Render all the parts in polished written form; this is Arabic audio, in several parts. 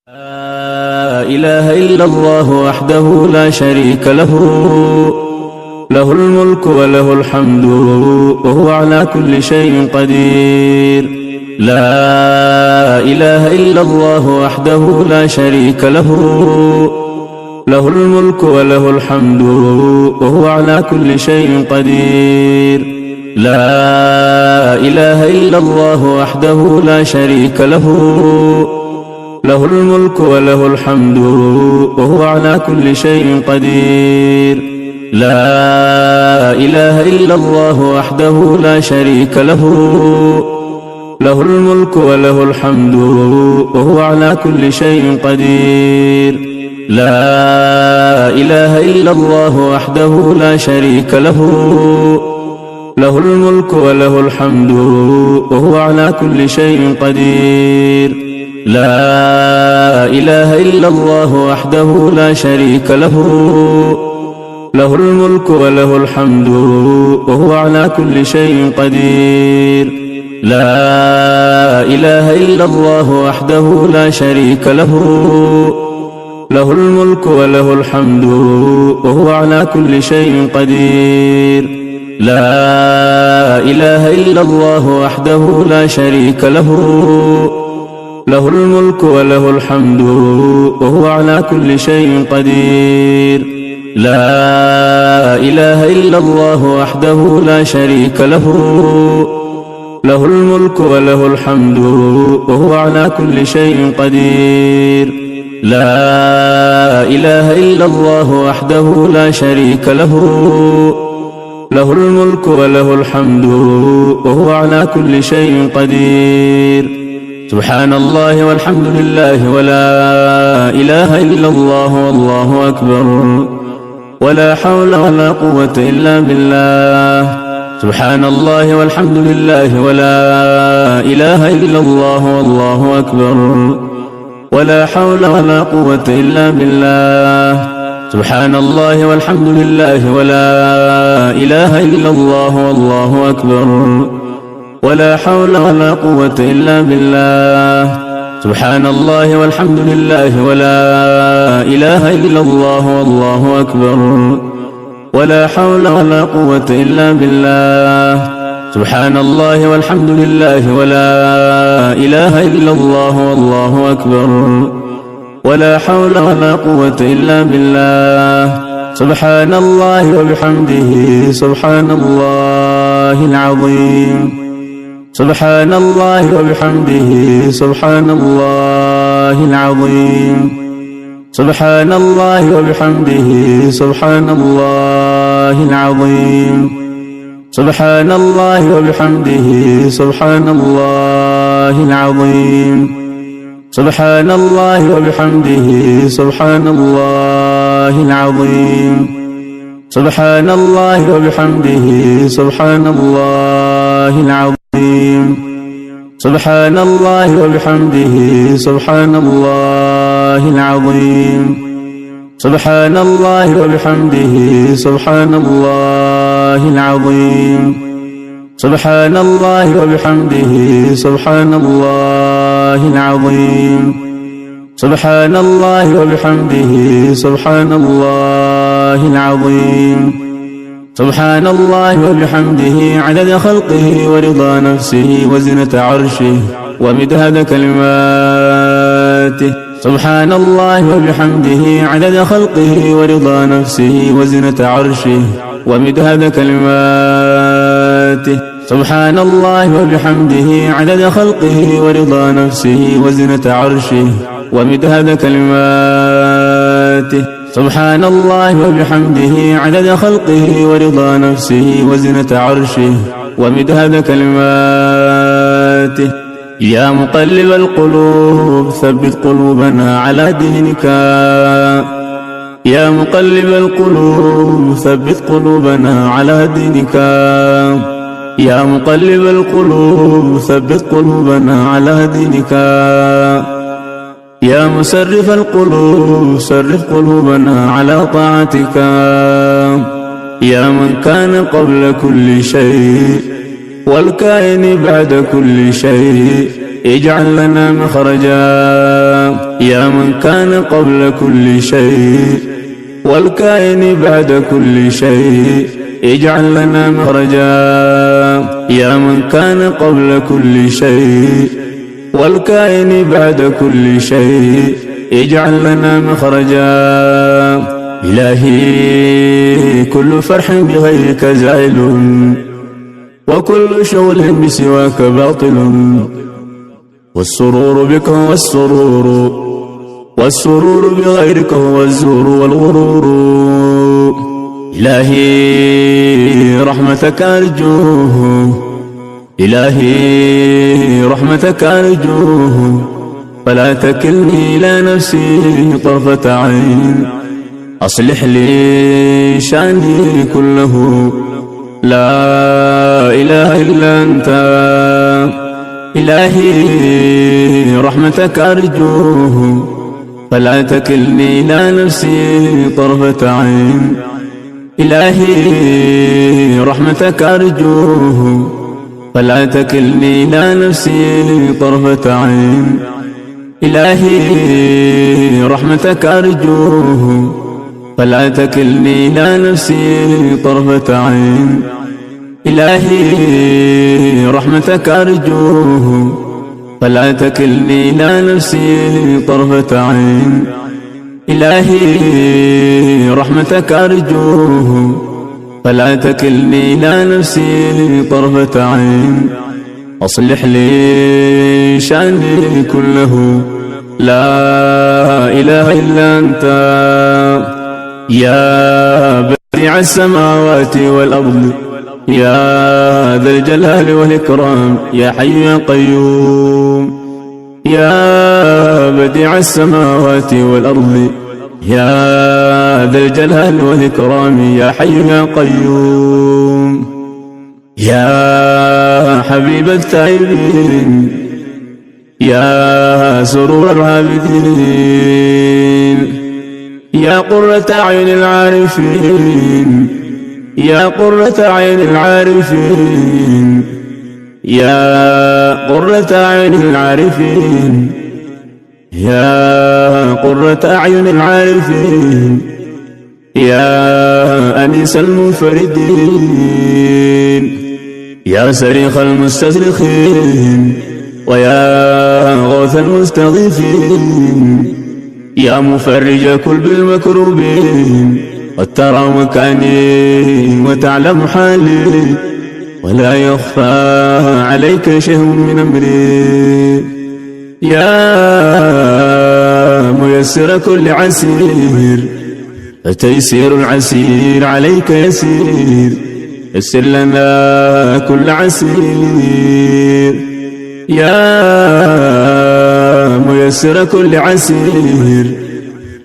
لا إله إلا الله وحده لا شريك له، له الملك وله الحمد وهو على كل شيء قدير. لا إله إلا الله وحده لا شريك له، له الملك وله الحمد وهو على كل شيء قدير. لا إله إلا الله وحده لا شريك له، له الملك وله الحمد وهو على كل شيء قدير. لا إله إلا الله وحده لا شريك له، له الملك وله الحمد وهو على كل شيء قدير. لا إله إلا الله وحده لا شريك له، له الملك وله الحمد وهو على كل شيء قدير. لا إله إلا الله وحده لا شريك له، له الملك وله الحمد وهو على كل شيء قدير. لا إله إلا الله وحده لا شريك له، له الملك وله الحمد وهو على كل شيء قدير. لا إله إلا الله وحده لا شريك له، له الملك وله الحمد وهو على كل شيء قدير. لا إله إلا الله وحده لا شريك له، له الملك وله الحمد وهو على كل شيء قدير. لا إله إلا الله وحده لا شريك له، له الملك وله الحمد وهو على كل شيء قدير. سبحان الله والحمد لله ولا إله إلا الله والله أكبر، ولا حول ولا قوة إلا بالله. سبحان الله والحمد لله ولا إله إلا الله والله أكبر، ولا حول ولا قوة إلا بالله. سبحان الله والحمد لله ولا إله إلا الله والله أكبر، ولا حول ولا قوة إلا بالله. سبحان الله والحمد لله ولا إله إلا الله والله أكبر، ولا حول ولا قوة إلا بالله. سبحان الله والحمد لله ولا إله إلا الله والله أكبر، ولا حول ولا قوة إلا بالله. سبحان الله وبحمده سبحان الله العظيم. سبحان الله وبحمده سبحان الله العظيم. سبحان الله وبحمده سبحان الله العظيم. سبحان الله وبحمده سبحان الله العظيم. سبحان الله وبحمده سبحان الله العظيم. سبحان الله وبحمده سبحان الله العظيم. سبحان الله وبحمده سبحان الله العظيم. سبحان الله وبحمده سبحان الله العظيم. سبحان الله وبحمده سبحان الله العظيم. سبحان الله وبحمده سبحان الله العظيم. سبحان الله وبحمده عدد خلقه ورضا نفسه وزنة عرشه ومداد كلماته. سبحان الله وبحمده عدد خلقه ورضا نفسه وزنة عرشه ومداد كلماته. سبحان الله وبحمده عدد خلقه ورضا نفسه وزنة عرشه ومداد كلماته. سبحان الله وبحمده عدد خلقه ورضا نفسه وزنة عرشه ومداد كلماته. يا مقلب القلوب ثبت قلوبنا على دينك. يا مقلب القلوب ثبت قلوبنا على دينك. يا مقلب القلوب ثبت قلوبنا على دينك. يا مسرف القلوب صرف قلوبنا على طاعتك. يا من كان قبل كل شيء والكائن بعد كل شيء اجعل لنا مخرجا. يا من كان قبل كل شيء والكائن بعد كل شيء اجعل لنا مخرجا. يا من كان قبل كل شيء والكائن بعد كل شيء اجعل لنا مخرجا. إلهي كل فرح بغيرك زائل وكل شغل بسواك باطل، والسرور بك هو والسرور بغيرك هو الزور والغرور. إلهي رحمتك أرجوه، إلهي رحمتك أرجوه، فلا تكلني إلى نفسي طرفة عين. أصلح لي شأني كله، لا إله إلا أنت. إلهي رحمتك أرجوه، فلا تكلني إلى نفسي طرفة عين. إلهي رحمتك أرجوه، فلا تكلني إلى نفسي طرفة عين. إلهي رحمتك أرجوه، فلا تكلني إلى نفسي طرفة عين. إلهي رحمتك أرجوه، فلا تكلني إلى نفسي طرفة عين. إلهي رحمتك أرجوه، فلا تكلني إلى نفسي طرفة عين. أصلح لي شأني كله، لا إله إلا أنت. يا بديع السماوات والأرض، يا ذا الجلال والإكرام، يا حي يا قيوم. يا بديع السماوات والأرض، يا ذا الجلال والإكرام، يا حي يا قيوم. يا حبيب التائبين، يا سرور العابدين، يا قرة أعين العارفين، يا قرة أعين العارفين، يا قرة أعين العارفين، يا قرة أعين العارفين، يا أنيس المنفردين، يا صريخ المستصرخين، ويا غوث المستغيثين، يا مفرج كل المكروبين. قد ترى مكاني وتعلم حالي، ولا يخفى عليك شيء من أمري. يا ميسر كل عسير، فتيسير العسير عليك يسير. يسر لنا كل عسير، يا ميسر كل عسير،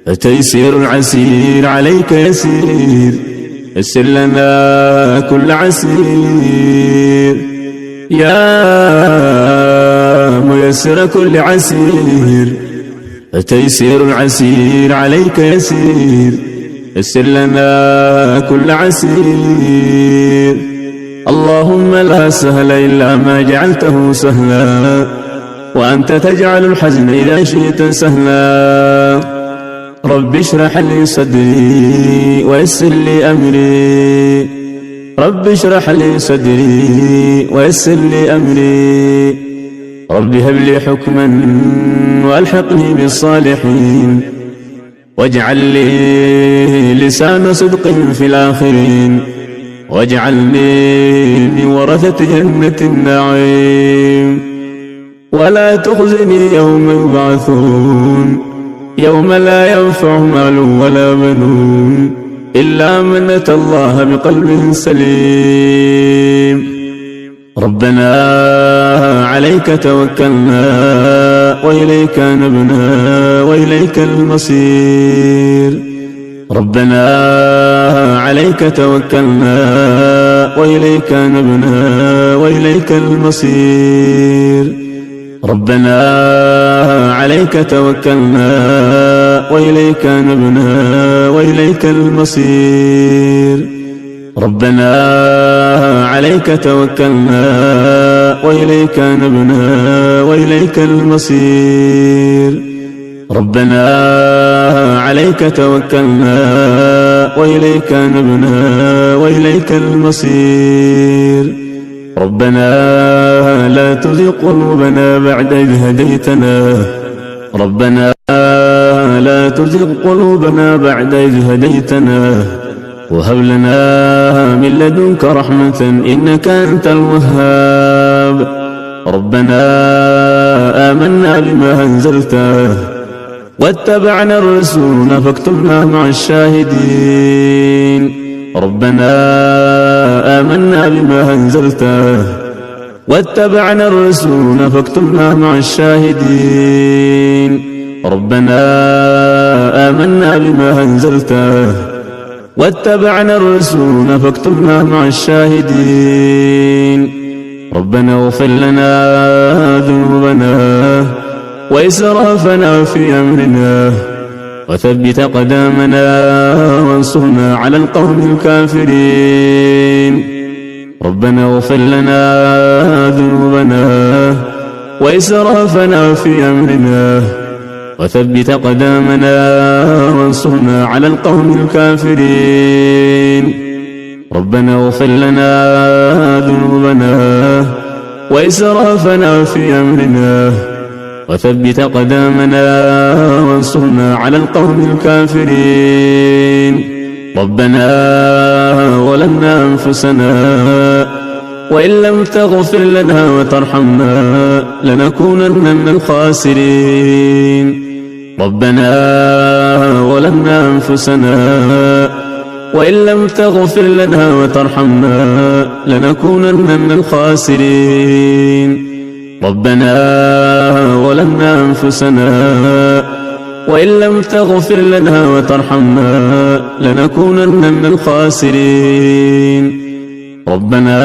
فتيسير العسير عليك يسير. يسر لنا كل عسير، يا ميسر كل عسير، فتيسير العسير عليك يسير. يسر لنا كل عسير. اللهم لا سهل إلا ما جعلته سهلا، وأنت تجعل الحزن إذا شئت سهلا. رب اشرح لي صدري ويسر لي أمري، رب اشرح لي صدري ويسر لي أمري. رب هب لي حكما وألحقني بالصالحين، واجعل لي لسان صدق في الآخرين، واجعلني من ورثة جنة النعيم. ولا تخزني يوم يبعثون، يوم لا ينفع مال ولا بنون إلا من أتى الله بقلب سليم. ربنا عليك توكلنا وإليك نبنا وإليك المصير. ربنا عليك توكلنا وإليك نبنا وإليك المصير. ربنا عليك توكلنا وإليك نبنا وإليك المصير. ربنا عليك توكلنا وإليك نبنا وإليك المصير. ربنا عليك توكلنا وإليك نبنا وإليك المصير. ربنا لا تزغ قلوبنا بعد إذ هديتنا ربنا لا تزغ قلوبنا بعد إذ هديتنا وهب لنا من لدنك رحمة إنك أنت الوهاب. ربنا آمنا بما أنزلته واتبعنا الرسول فاكتبنا مع الشاهدين. ربنا آمنا بما أنزلته واتبعنا الرسول فاكتبنا مع الشاهدين. ربنا آمنا بما أنزلته واتبعنا الرسول فاكتبنا مع الشاهدين. ربنا اغفر لنا ذنوبنا وإسرافنا في أمرنا وثبت أقدامنا وانصرنا على القوم الكافرين. ربنا اغفر لنا ذنوبنا وإسرافنا في أمرنا وثبت أقدامنا وانصرنا على القوم الكافرين. ربنا اغفر لنا ذنوبنا وإسرافنا في أمرنا وثبت أقدامنا وانصرنا على القوم الكافرين. ربنا ظلمنا أنفسنا وإن لم تغفر لنا وترحمنا لنكونن من الخاسرين. ربنا ظلمنا أنفسنا وإن لم تغفر لنا وترحمنا لنكونن من الخاسرين. ربنا ظلمنا أنفسنا وإن لم تغفر لنا وترحمنا لنكونن من الخاسرين. ربنا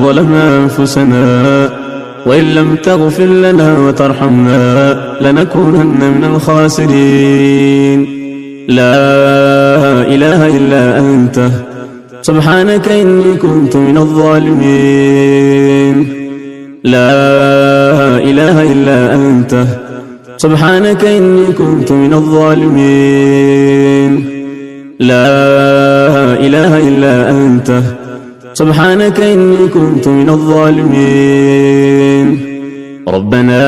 ظلمنا أنفسنا وإن لم تغفر لنا وترحمنا لنكونن من الخاسرين. لا إله إلا أنت سبحانك إني كنت من الظالمين. لا إله إلا أنت سبحانك إني كنت من الظالمين. لا إله إلا أنت سبحانك إني كنت من الظالمين. ربنا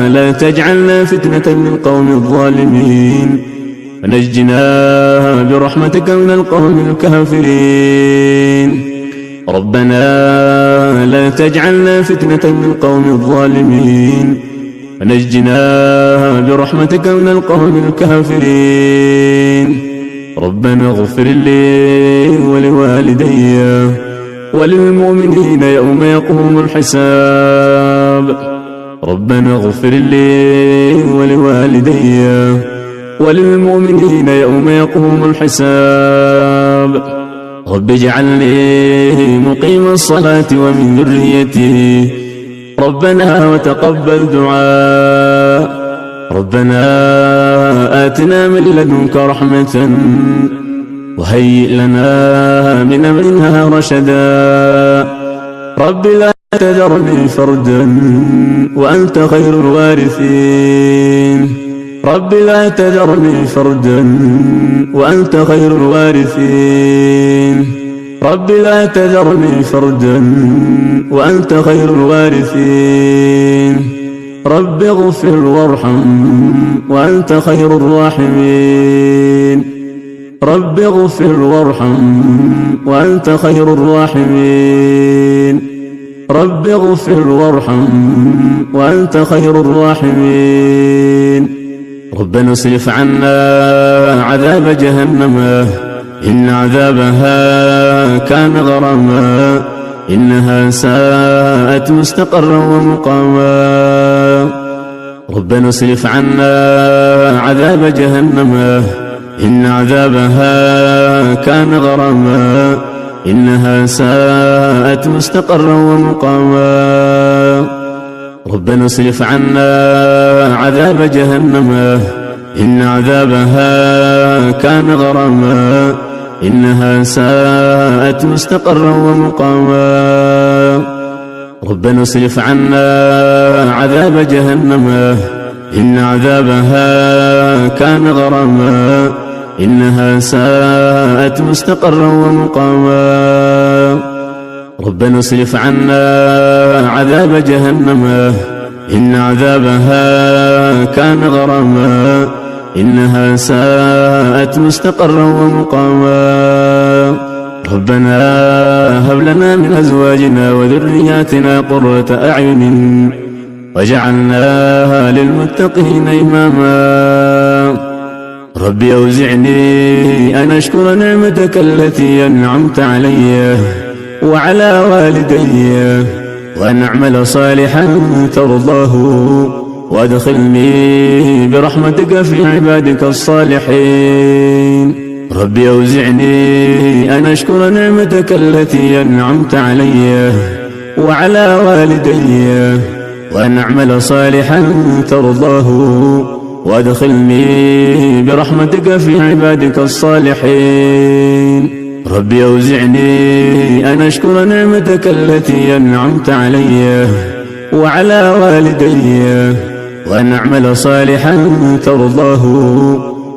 لا تجعلنا فتنة للقوم الظالمين ونجنا برحمتك من القوم الكافرين. ربنا لا تجعلنا فتنة للقوم الظالمين ونجنا برحمتك من القوم الكافرين. ربنا اغفر لي ولوالدي وللمؤمنين يوم يقوم الحساب. ربنا اغفر لي ولوالدي وللمؤمنين يوم يقوم الحساب. رب اجعلني مقيم الصلاة ومن ذريتي ربنا وتقبل دعاء. ربنا آتنا من لدنك رحمة وهيئ لنا من أمرنا رشدا. رب لا تذرني فردا وأنت خير الوارثين. رب لا تذرني فردا وأنت خير الوارثين. رب لا تذرني فردا وأنت خير الوارثين. رب اغفر وارحم وأنت خير الراحمين. رب اغفر وارحم وأنت خير الراحمين. رب اغفر وارحم وأنت خير الراحمين. ربنا اصرف عنا عذاب جهنم إن عذابها كان غراما إنها ساءت مستقرا ومقاما. ربنا اصرف عنا عذاب جهنم إن عذابها كان غراما إنها ساءت مستقرا ومقاما. ربنا اصرف عنا عذاب جهنم إن عذابها كان غراما إنها ساءت مستقرا ومقاما. ربنا اصرف عنا عذاب جهنم إن عذابها كان غراما إنها ساءت مستقرا ومقاما ربنا اصرف عنا عذاب جهنم إن عذابها كان غراما إنها ساءت مستقرا ومقاما ربنا هب لنا من أزواجنا وذرياتنا قرة أعين واجعلنا للمتقين إماما ربي أوزعني أن أشكر نعمتك التي أنعمت علي وعلى والدي وأن أعمل صالحا ترضاه وأدخلني برحمتك في عبادك الصالحين ربي أوزعني أن أشكر نعمتك التي أنعمت علي وعلى والدي وأن أعمل صالحا ترضاه وأدخلني برحمتك في عبادك الصالحين ربي أوزعني أن أشكر نعمتك التي أنعمت علي وعلى والدي وأن أعمل صالحا ترضاه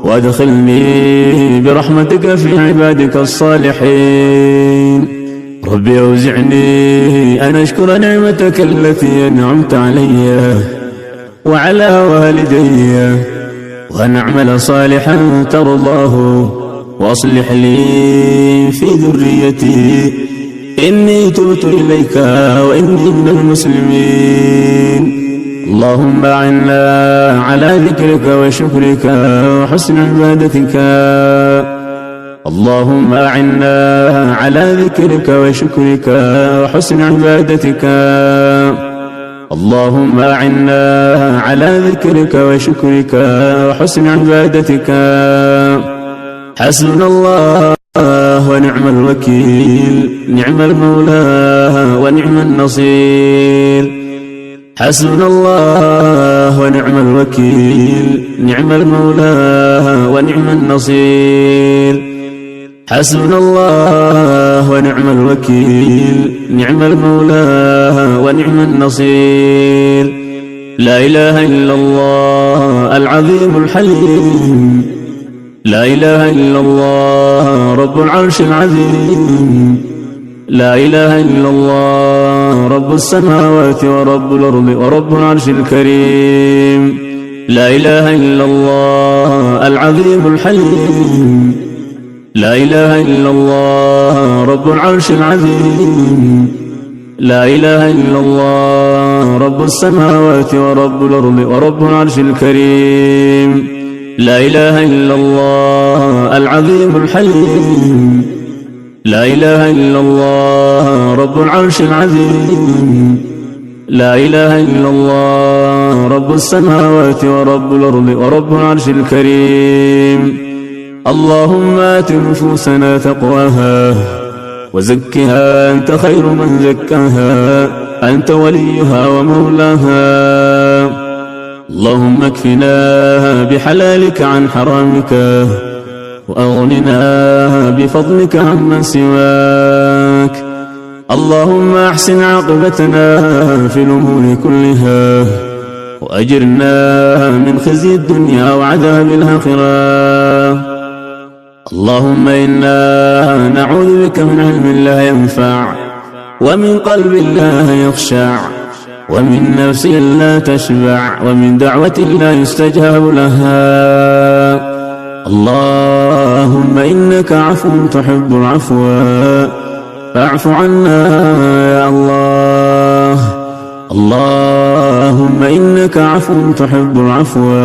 وأدخلني برحمتك في عبادك الصالحين ربي أوزعني أن أشكر نعمتك التي أنعمت علي وعلى والدي وأن أعمل صالحا ترضاه وأصلح لي في ذريتي إني تبت إليك وإني من المسلمين اللهم أعنا على ذكرك وشكرك وحسن عبادتك اللهم أعنا على ذكرك وشكرك وحسن عبادتك اللهم أعنا على ذكرك وشكرك وحسن عبادتك حسبنا الله ونعم الوكيل نعم المولى ونعم النصير حسبنا الله ونعم الوكيل نعم المولى ونعم النصير حسبنا الله ونعم الوكيل نعم المولى ونعم النصير لا إله إلا الله العظيم الحليم لا إله إلا الله رب العرش العظيم لا إله إلا الله رب السماوات ورب الأرض ورب العرش الكريم لا إله إلا الله العظيم الحليم لا إله إلا الله رب العرش العظيم لا إله إلا الله رب السماوات ورب الأرض ورب العرش الكريم لا إله إلا الله العظيم الحليم لا إله إلا الله رب العرش العظيم لا إله إلا الله رب السماوات ورب الأرض ورب العرش الكريم اللهم آت نفوسنا تقواها وزكها أنت خير من زكاها أنت وليها ومولاها اللهم اكفنا بحلالك عن حرامك وأغننا بفضلك عمن سواك اللهم أحسن عاقبتنا في الأمور كلها وأجرنا من خزي الدنيا وعذاب الآخرة اللهم إنا نعوذ بك من علم لا ينفع ومن قلب لا يخشع ومن نفس لا تشبع ومن دعوة لا يستجاب لها اللهم إنك عفو تحب العفو فاعف عنا يا الله اللهم إنك عفو تحب العفو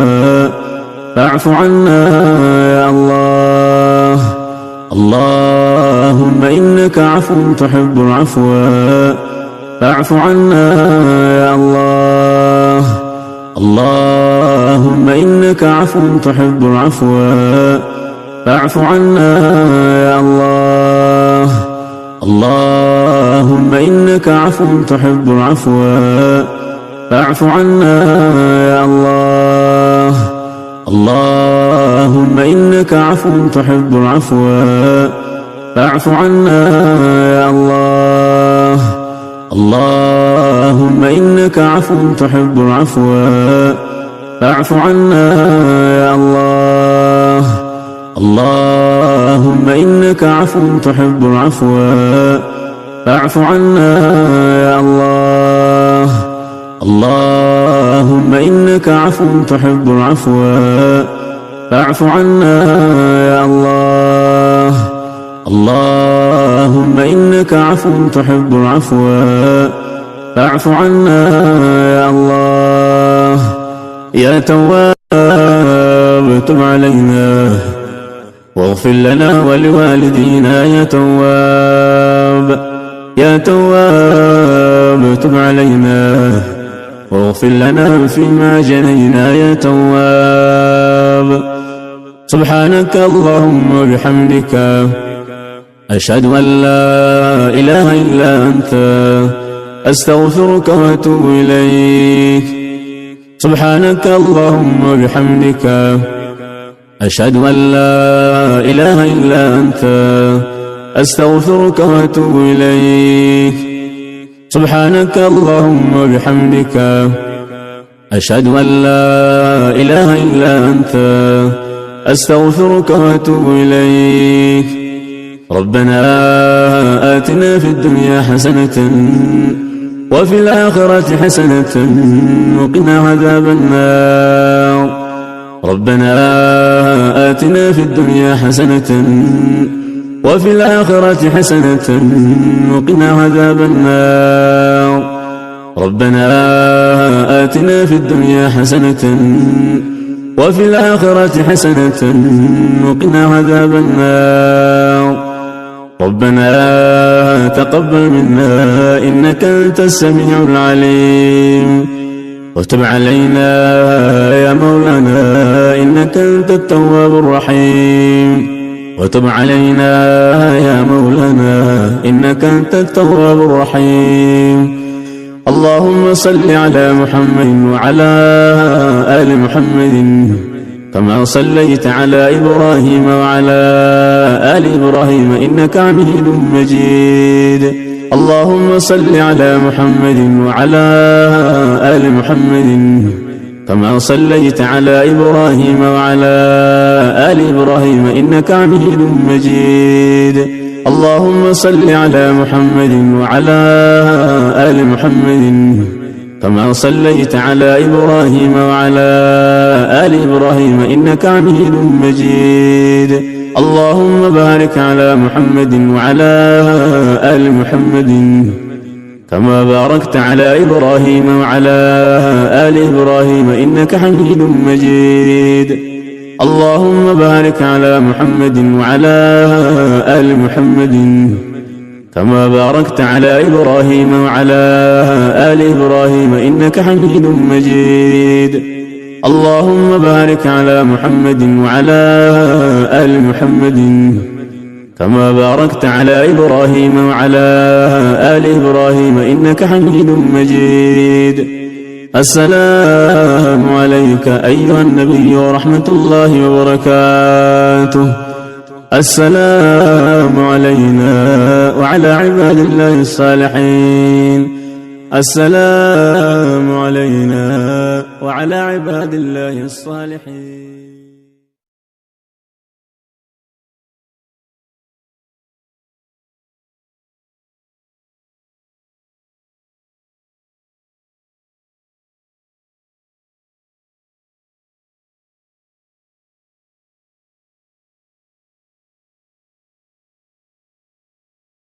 فاعف عنا يا الله اللهم إنك عفو تحب العفو فاعف عنا يا الله اللهم إنك عفو تحب العفو فاعف عنا يا الله اللهم إنك عفو تحب العفو فاعف عنا يا الله اللهم إنك عفو تحب العفو فاعف عنا يا الله اللهم إنك عفو تحب العفو فاعف عنا يا الله. اللهم إنك عفو تحب العفو فاعف عنا يا الله. اللهم إنك عفو تحب العفو فاعف عنا يا الله. اللهم إنك عفو تحب العفو فاعف عنا يا الله. يا تواب تب علينا واغفر لنا ولوالدينا. يا تواب يا تواب تب علينا واغفر لنا فيما جنينا. يا تواب سبحانك اللهم وبحمدك أشهد أن لا إله إلا أنت أستغفرك وأتوب إليك. سبحانك اللهم وبحمدك أشهد أن لا إله إلا أنت أستغفرك وأتوب إليك. سبحانك اللهم وبحمدك أشهد أن لا إله إلا أنت أستغفرك وأتوب إليك. ربنا آتنا في الدنيا حسنة وفي الآخرة حسنة وقنا عذاب النار. ربنا آتنا في الدنيا حسنة وفي الآخرة حسنة وقنا عذاب النار. ربنا آتنا في الدنيا حسنة وفي الآخرة حسنة وقنا عذاب النار. ربنا تقبل منا إنك أنت السميع العليم وتب علينا يا مولانا إنك أنت التواب الرحيم. وتب علينا يا مولانا إنك أنت التواب الرحيم. اللهم صل على محمد وعلى آل محمد كما صليت على إبراهيم وعلى آل إبراهيم إنك حميد مجيد. اللهم صل على محمد وعلى آل محمد كما صليت على إبراهيم وعلى آل إبراهيم إنك حميد مجيد. اللهم صل على محمد وعلى آل محمد كما صليت على إبراهيم وعلى آل إبراهيم إنك حميد مجيد. اللهم بارك على محمد وعلى آل محمد كما باركت على إبراهيم وعلى آل إبراهيم إنك حميد مجيد. اللهم بارك على محمد وعلى آل محمد كما باركت على إبراهيم وعلى آل إبراهيم إنك حميد مجيد. اللهم بارك على محمد وعلى آل محمد كما باركت على إبراهيم وعلى آل إبراهيم إنك حميد مجيد. السلام عليك أيها النبي ورحمة الله وبركاته. السلام علينا وعلى عباد الله الصالحين. السلام علينا وعلى عباد الله الصالحين.